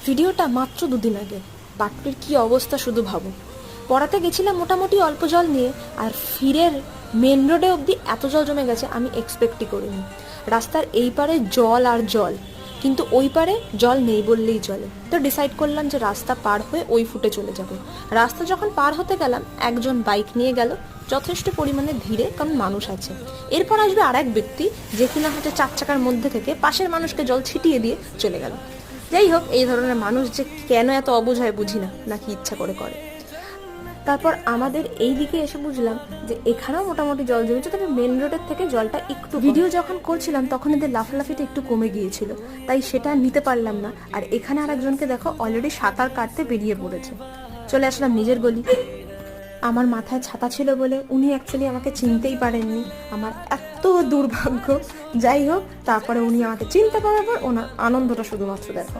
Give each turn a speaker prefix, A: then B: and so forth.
A: ভিডিওটা মাত্র 2 দিন আগে। বাটুরের কি অবস্থা শুধু ভাবো। পড়াতে গেছিলাম মোটামুটি অল্প জল নিয়ে, আর ফিরের মেন রোডে অবধি এত জল জমে গেছে আমি এক্সপেক্টই করিনি। রাস্তার এই পারে জল আর জল, কিন্তু ওই পারে জল নেই বললেই চলে। তো ডিসাইড করলাম যে রাস্তা পার হয়ে ওই ফুটে চলে যাব। রাস্তা যখন পার হতে গেলাম, একজন বাইক নিয়ে গেল যথেষ্ট পরিমাণে ধীরে, কারণ মানুষ আছে। এরপর আসবে আর এক ব্যক্তি, যে কিনা হচ্ছে 4 চাকার মধ্যে থেকে পাশের মানুষকে জল ছিটিয়ে দিয়ে চলে গেল। যাই হোক, এই ধরনের মানুষ যে কেন এত অবুঝ হয় বুঝি না, নাকি ইচ্ছা করে করে। তারপর আমাদের এই দিকে এসে বুঝলাম যে এখানেও মোটামুটি জল জমেছে, তবে মেন রোডের থেকে জলটা একটু। ভিডিও যখন করছিলাম তখন এদের লাফালাফিটা একটু কমে গিয়েছিল, তাই সেটা নিতে পারলাম না। আর এখানে আরেকজনকে দেখো অলরেডি সাঁতার কাটতে বেরিয়ে পড়েছে। চলে আসলাম নিজের গলি। আমার মাথায় ছাতা ছিল বলে উনি অ্যাকচুয়ালি আমাকে চিনতেই পারেননি। আমার এত দুর্ভাগ্য। যাই হোক, তারপরে উনি আমাকে চিনতে পারার পর ওনার আনন্দটা শুধুমাত্র দেখো।